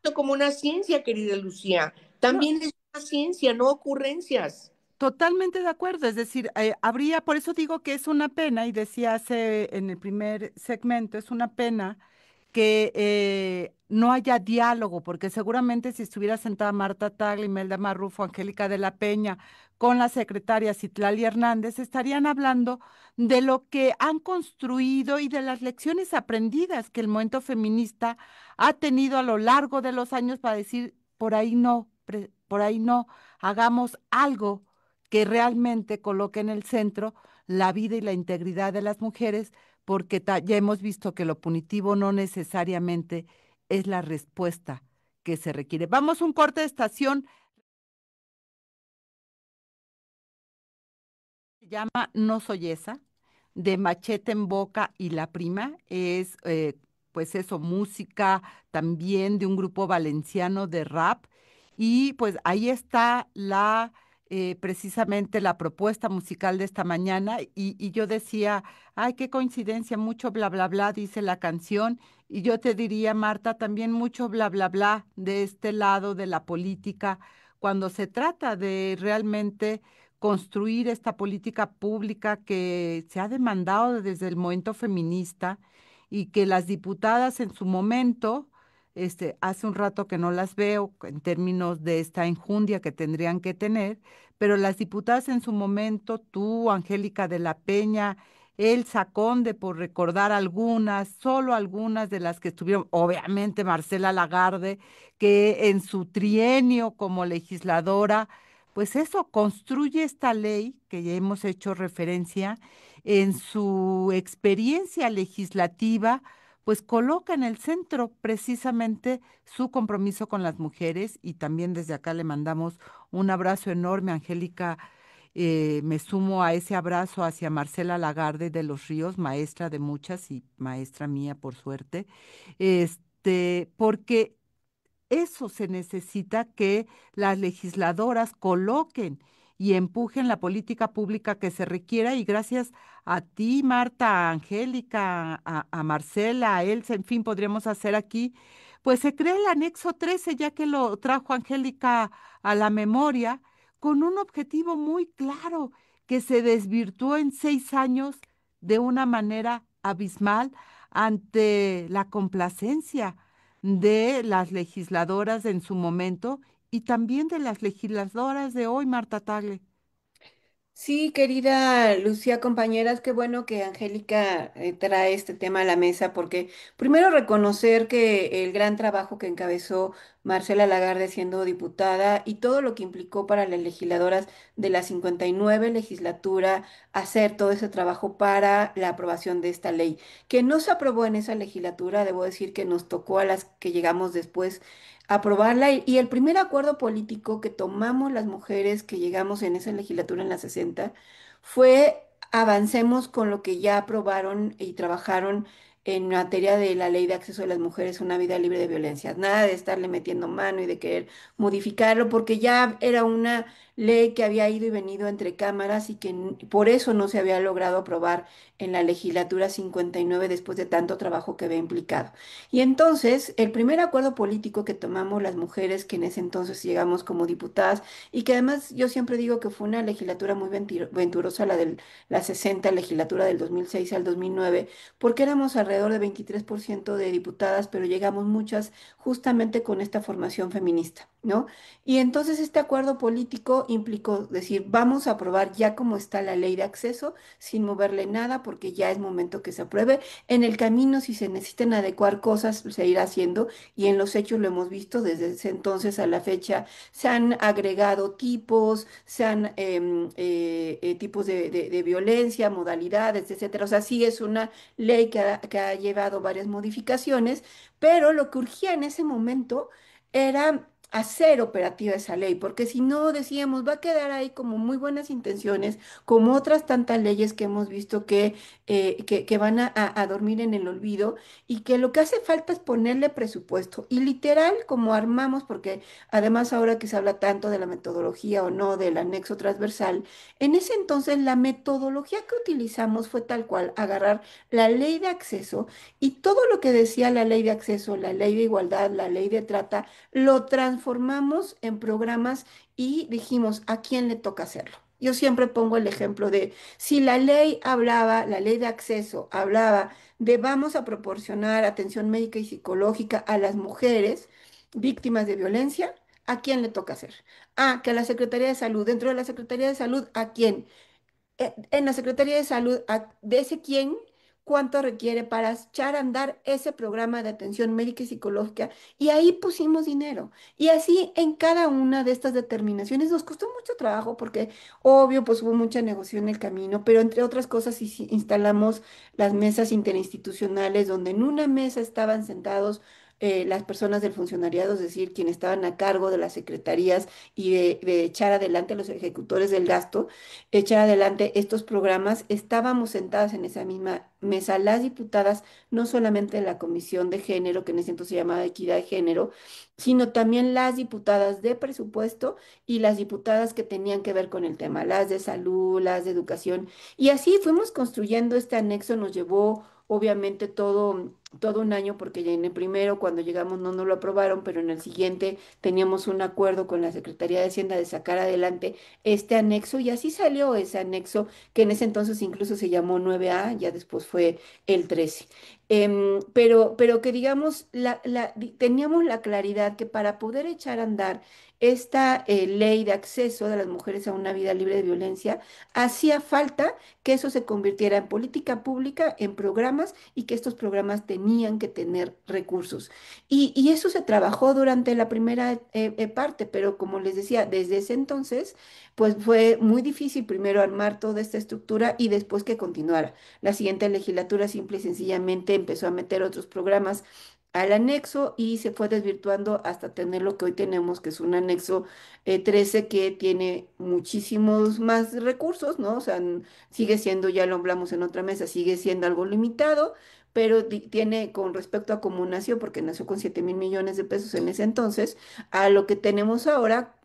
tiene como una ciencia, querida Lucía. no, También es una ciencia, no ocurrencias. totalmente de acuerdo. Es decir, habría, por eso digo que es una pena, y decía hace en el primer segmento, es una pena que no haya diálogo, porque seguramente si estuviera sentada Marta Tagle, Imelda Marrufo, Angélica de la Peña, con la secretaria Citlali Hernández, estarían hablando de lo que han construido y de las lecciones aprendidas que el movimiento feminista ha tenido a lo largo de los años para decir, por ahí no, por ahí no, hagamos algo que realmente coloque en el centro la vida y la integridad de las mujeres, porque ya hemos visto que lo punitivo no necesariamente es la respuesta que se requiere. Vamos a un corte de estación, se llama No Soy Esa, de Machete en Boca y La Prima, es pues eso, música también de un grupo valenciano de rap, y pues ahí está precisamente la propuesta musical de esta mañana, y yo decía, ay, qué coincidencia, mucho bla, bla, bla, dice la canción, y yo te diría, Marta, también mucho bla, bla, bla de este lado de la política, cuando se trata de realmente construir esta política pública que se ha demandado desde el movimiento feminista, y que las diputadas en su momento, hace un rato que no las veo en términos de esta enjundia que tendrían que tener, pero las diputadas en su momento, tú, Angélica de la Peña, Elsa Conde, por recordar algunas, solo algunas de las que estuvieron, obviamente Marcela Lagarde, que en su trienio como legisladora, pues eso, construye esta ley que ya hemos hecho referencia en su experiencia legislativa, pues coloca en el centro precisamente su compromiso con las mujeres, y también desde acá le mandamos un abrazo enorme, Angélica. Me sumo a ese abrazo hacia Marcela Lagarde de los Ríos, maestra de muchas y maestra mía por suerte, porque eso se necesita, que las legisladoras coloquen y empujen la política pública que se requiera, y gracias a ti, Marta, a Angélica, a Marcela, a Elsa, en fin, podríamos hacer aquí, pues se crea el anexo 13, ya que lo trajo Angélica a la memoria, con un objetivo muy claro que se desvirtuó en 6 años de una manera abismal ante la complacencia de las legisladoras en su momento y también de las legisladoras de hoy, Marta Tagle. Sí, querida Lucía, compañeras, qué bueno que Angélica trae este tema a la mesa, porque primero reconocer que el gran trabajo que encabezó Marcela Lagarde siendo diputada y todo lo que implicó para las legisladoras de la 59 legislatura, hacer todo ese trabajo para la aprobación de esta ley, que no se aprobó en esa legislatura, debo decir que nos tocó a las que llegamos después aprobarla, y el primer acuerdo político que tomamos las mujeres que llegamos en esa legislatura en la 60 fue avancemos con lo que ya aprobaron y trabajaron en materia de la ley de acceso de las mujeres a una vida libre de violencia. Nada de estarle metiendo mano y de querer modificarlo, porque ya era una ley que había ido y venido entre cámaras y que por eso no se había logrado aprobar en la legislatura 59 después de tanto trabajo que había implicado. Y entonces, el primer acuerdo político que tomamos las mujeres que en ese entonces llegamos como diputadas, y que además yo siempre digo que fue una legislatura muy venturosa, la de la 60 legislatura del 2006 al 2009, porque éramos alrededor de 23% de diputadas, pero llegamos muchas justamente con esta formación feminista. ¿no? Y entonces este acuerdo político implicó decir, vamos a aprobar ya como está la ley de acceso, sin moverle nada, porque ya es momento que se apruebe. En el camino, si se necesitan adecuar cosas, se irá haciendo, y en los hechos lo hemos visto desde ese entonces a la fecha, se han agregado tipos, se han tipos de violencia, modalidades, etcétera. O sea, sí es una ley que ha llevado varias modificaciones, pero lo que urgía en ese momento era hacer operativa esa ley, porque si no decíamos, va a quedar ahí como muy buenas intenciones, como otras tantas leyes que hemos visto que van a dormir en el olvido y que lo que hace falta es ponerle presupuesto. Y literal, como armamos, porque además ahora que se habla tanto de la metodología o no, del anexo transversal, en ese entonces la metodología que utilizamos fue tal cual, agarrar la ley de acceso y todo lo que decía la ley de acceso, la ley de igualdad, la ley de trata, lo transformamos en programas y dijimos, ¿a quién le toca hacerlo? Yo siempre pongo el ejemplo de si la ley hablaba, la ley de acceso hablaba de vamos a proporcionar atención médica y psicológica a las mujeres víctimas de violencia, ¿a quién le toca hacer? Ah, que a la Secretaría de Salud, dentro de la Secretaría de Salud, ¿a quién? En la Secretaría de Salud, de ese quién, cuánto requiere para echar a andar ese programa de atención médica y psicológica. Y ahí pusimos dinero. Y así en cada una de estas determinaciones nos costó mucho trabajo porque, obvio, pues hubo mucha negociación en el camino, pero entre otras cosas instalamos las mesas interinstitucionales donde en una mesa estaban sentados las personas del funcionariado, es decir, quienes estaban a cargo de las secretarías y de echar adelante los ejecutores del gasto echar adelante estos programas, estábamos sentadas en esa misma mesa las diputadas, no solamente de la Comisión de Género, que en ese entonces se llamaba Equidad de Género, sino también las diputadas de presupuesto y las diputadas que tenían que ver con el tema, las de salud, las de educación. Y así fuimos construyendo este anexo, nos llevó obviamente todo un año, porque ya en el primero, cuando llegamos, no nos lo aprobaron, pero en el siguiente teníamos un acuerdo con la Secretaría de Hacienda de sacar adelante este anexo y así salió ese anexo que en ese entonces incluso se llamó 9A, ya después fue el 13. Pero que digamos, teníamos la claridad que para poder echar a andar esta ley de acceso de las mujeres a una vida libre de violencia, hacía falta que eso se convirtiera en política pública, en programas y que estos programas tenían que tener recursos. Y eso se trabajó durante la primera parte, pero como les decía, desde ese entonces pues fue muy difícil primero armar toda esta estructura y después que continuara. La siguiente legislatura simple y sencillamente empezó a meter otros programas al anexo y se fue desvirtuando hasta tener lo que hoy tenemos, que es un anexo 13 que tiene muchísimos más recursos, ¿no? O sea, sigue siendo, ya lo hablamos en otra mesa, sigue siendo algo limitado, pero tiene con respecto a cómo nació, porque nació con 7.000 millones de pesos en ese entonces, a lo que tenemos ahora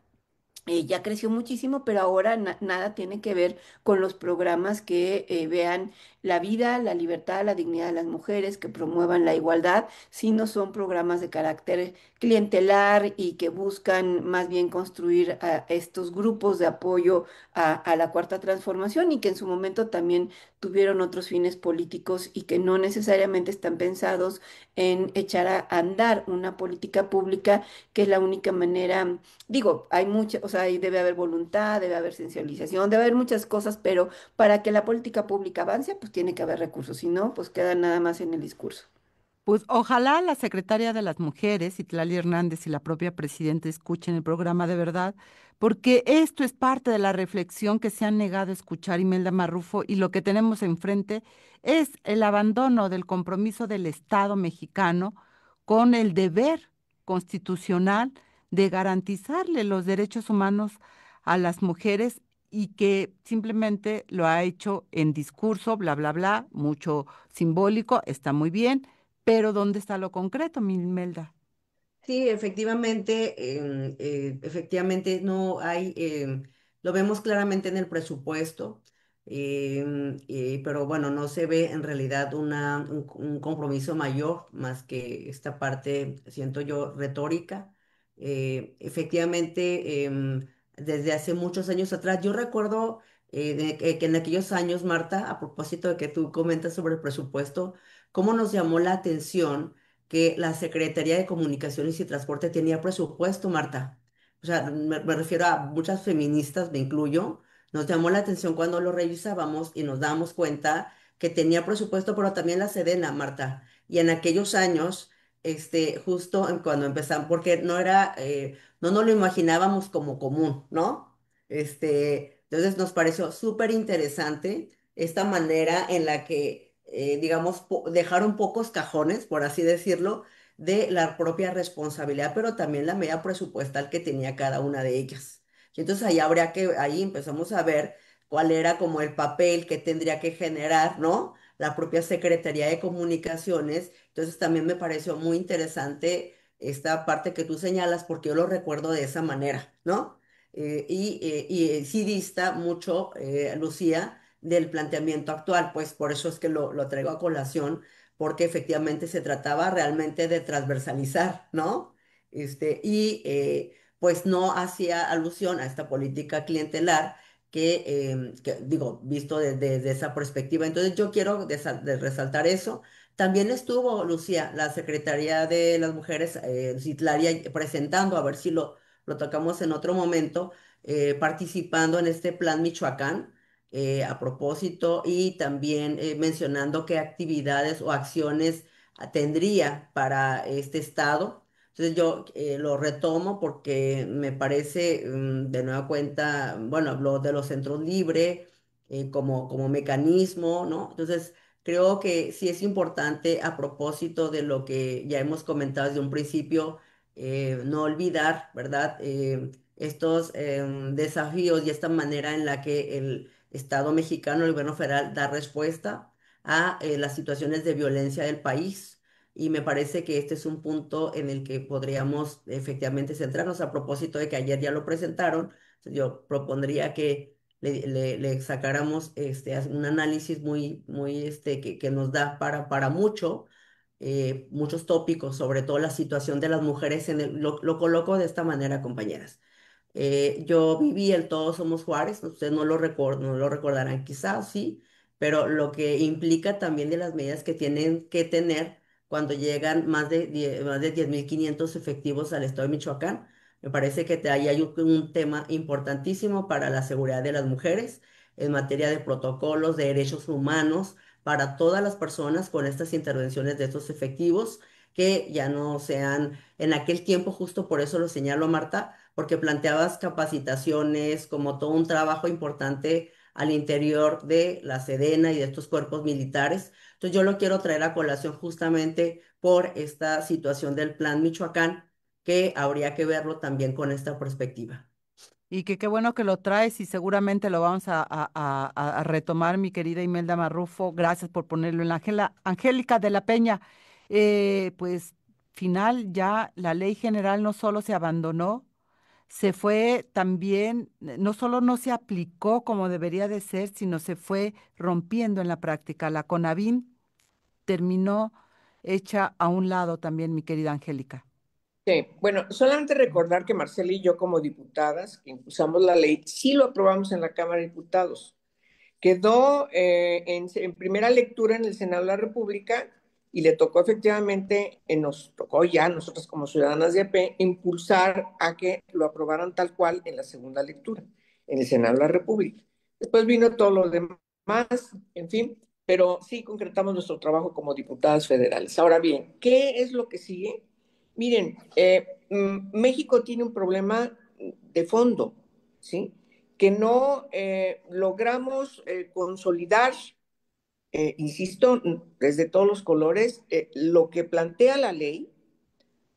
ya creció muchísimo, pero ahora nada tiene que ver con los programas que vean la vida, la libertad, la dignidad de las mujeres, que promuevan la igualdad, sino son programas de carácter clientelar y que buscan más bien construir a estos grupos de apoyo a la cuarta transformación y que en su momento también tuvieron otros fines políticos y que no necesariamente están pensados en echar a andar una política pública, que es la única manera. Digo, hay mucha, o sea, ahí debe haber voluntad, debe haber sensibilización, debe haber muchas cosas, pero para que la política pública avance, pues tiene que haber recursos, si no, pues queda nada más en el discurso. Pues ojalá la secretaria de las Mujeres, Itlali Hernández, y la propia presidenta escuchen el programa de verdad, porque esto es parte de la reflexión que se han negado a escuchar Imelda Marrufo y lo que tenemos enfrente es el abandono del compromiso del Estado mexicano con el deber constitucional de garantizarle los derechos humanos a las mujeres y que simplemente lo ha hecho en discurso, bla, bla, bla, mucho simbólico, está muy bien, pero ¿dónde está lo concreto, mi Imelda? Sí, efectivamente, efectivamente no hay, lo vemos claramente en el presupuesto, pero bueno, no se ve en realidad un compromiso mayor más que esta parte, siento yo, retórica. Efectivamente, desde hace muchos años atrás, yo recuerdo que en aquellos años, Marta, a propósito de que tú comentas sobre el presupuesto, cómo nos llamó la atención que la Secretaría de Comunicaciones y Transporte tenía presupuesto, Marta. o sea, me refiero a muchas feministas, me incluyo, nos llamó la atención cuando lo revisábamos y nos dábamos cuenta que tenía presupuesto, pero también la Sedena, Marta. Y en aquellos años, justo cuando empezamos, porque no era, no nos lo imaginábamos como común, ¿no? Entonces nos pareció súper interesante esta manera en la que, digamos, dejaron pocos cajones, por así decirlo, de la propia responsabilidad, pero también la medida presupuestal que tenía cada una de ellas. Y entonces ahí empezamos a ver cuál era como el papel que tendría que generar, ¿no? La propia Secretaría de Comunicaciones. Entonces también me pareció muy interesante esta parte que tú señalas, porque yo lo recuerdo de esa manera, ¿no? Sí dista mucho, Lucía, del planteamiento actual, pues por eso es que lo traigo a colación, porque efectivamente se trataba realmente de transversalizar, ¿no? Pues no hacía alusión a esta política clientelar que, digo, visto desde esa perspectiva. Entonces yo quiero de resaltar eso. También estuvo, Lucía, la Secretaría de las Mujeres, Citlaria, presentando, a ver si lo tocamos en otro momento, participando en este plan Michoacán, a propósito, y también mencionando qué actividades o acciones tendría para este estado. Entonces yo lo retomo porque me parece, de nueva cuenta, bueno, habló de los centros libres como mecanismo, ¿no? Entonces creo que sí es importante, a propósito de lo que ya hemos comentado desde un principio, no olvidar, ¿verdad? Estos desafíos y esta manera en la que el Estado mexicano, el gobierno federal, da respuesta a las situaciones de violencia del país. Y me parece que este es un punto en el que podríamos efectivamente centrarnos, a propósito de que ayer ya lo presentaron. Yo propondría que le sacáramos un análisis muy que nos da para mucho, muchos tópicos, sobre todo la situación de las mujeres lo coloco de esta manera, compañeras. Yo viví el Todos Somos Juárez, ustedes no lo recordarán quizás, sí, pero lo que implica también de las medidas que tienen que tener cuando llegan más de 10.500 efectivos al estado de Michoacán. Me parece que ahí hay un tema importantísimo para la seguridad de las mujeres en materia de protocolos, de derechos humanos, para todas las personas con estas intervenciones de estos efectivos, que ya no sean en aquel tiempo, justo por eso lo señalo, Marta, porque planteabas capacitaciones como todo un trabajo importante al interior de la Sedena y de estos cuerpos militares. Entonces yo lo quiero traer a colación justamente por esta situación del Plan Michoacán, que habría que verlo también con esta perspectiva. Y que qué bueno que lo traes y seguramente lo vamos a retomar, mi querida Imelda Marrufo. Gracias por ponerlo en la Angélica de la Peña. Pues final ya la ley general no solo se abandonó, se fue también, no solo no se aplicó como debería de ser, sino se fue rompiendo en la práctica. La CONAVIM terminó hecha a un lado también, mi querida Angélica. Sí, bueno, solamente recordar que Marcela y yo como diputadas que impulsamos la ley, sí lo aprobamos en la Cámara de Diputados. Quedó en primera lectura en el Senado de la República y le tocó efectivamente, nos tocó ya nosotros como ciudadanas de AP impulsar a que lo aprobaran tal cual en la segunda lectura en el Senado de la República. Después vino todo lo demás, en fin, pero sí concretamos nuestro trabajo como diputadas federales. Ahora bien, ¿qué es lo que sigue? Miren, México tiene un problema de fondo, ¿sí? Que no logramos consolidar, insisto, desde todos los colores, lo que plantea la ley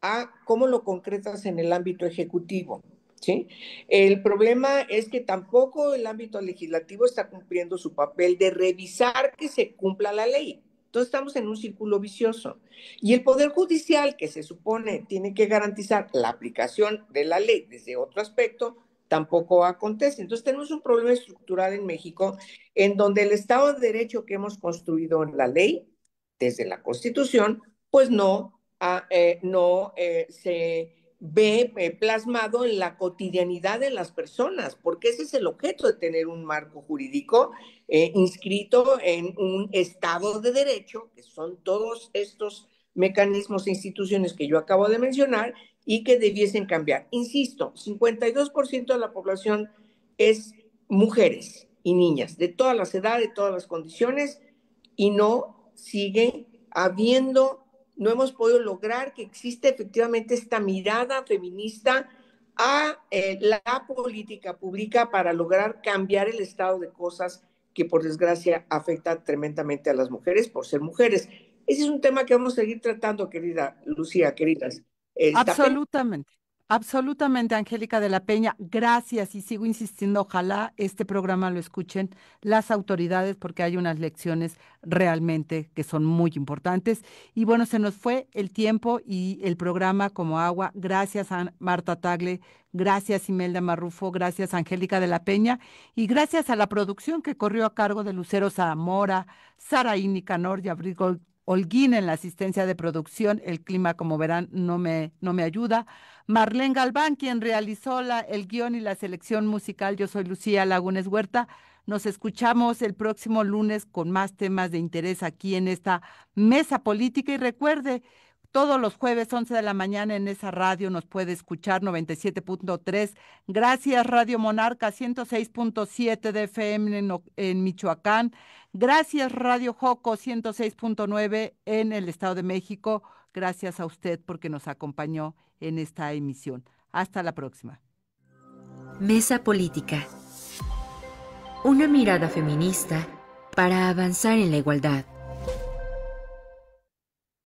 a cómo lo concretas en el ámbito ejecutivo. ¿Sí? El problema es que tampoco el ámbito legislativo está cumpliendo su papel de revisar que se cumpla la ley. Entonces estamos en un círculo vicioso. Y el Poder Judicial, que se supone tiene que garantizar la aplicación de la ley desde otro aspecto, tampoco acontece. Entonces tenemos un problema estructural en México en donde el Estado de Derecho que hemos construido en la ley, desde la Constitución, pues no se ve plasmado en la cotidianidad de las personas, porque ese es el objeto de tener un marco jurídico inscrito en un Estado de Derecho, que son todos estos mecanismos e instituciones que yo acabo de mencionar, y que debiesen cambiar. Insisto, 52% de la población es mujeres y niñas, de todas las edades, de todas las condiciones, y no sigue habiendo, no hemos podido lograr que exista efectivamente esta mirada feminista a la política pública para lograr cambiar el estado de cosas que por desgracia afecta tremendamente a las mujeres por ser mujeres. Ese es un tema que vamos a seguir tratando, querida Lucía, queridas. Absolutamente, absolutamente, Angélica de la Peña. Gracias y sigo insistiendo, ojalá este programa lo escuchen las autoridades porque hay unas lecciones realmente que son muy importantes. Y bueno, se nos fue el tiempo y el programa como agua. Gracias a Marta Tagle, gracias Imelda Marrufo, gracias Angélica de la Peña y gracias a la producción que corrió a cargo de Lucero Zamora, Saraí Nicanor y Abril Holguín en la asistencia de producción. El clima, como verán, no me ayuda. Marlene Galván, quien realizó el guión y la selección musical. Yo soy Lucía Lagunes Huerta. Nos escuchamos el próximo lunes con más temas de interés aquí en esta mesa política. Y recuerde, todos los jueves 11 de la mañana en esa radio nos puede escuchar 97.3. Gracias Radio Monarca 106.7 de FM en Michoacán. Gracias Radio Joco 106.9 en el Estado de México. Gracias a usted porque nos acompañó en esta emisión. Hasta la próxima. Mesa Política. Una mirada feminista para avanzar en la igualdad.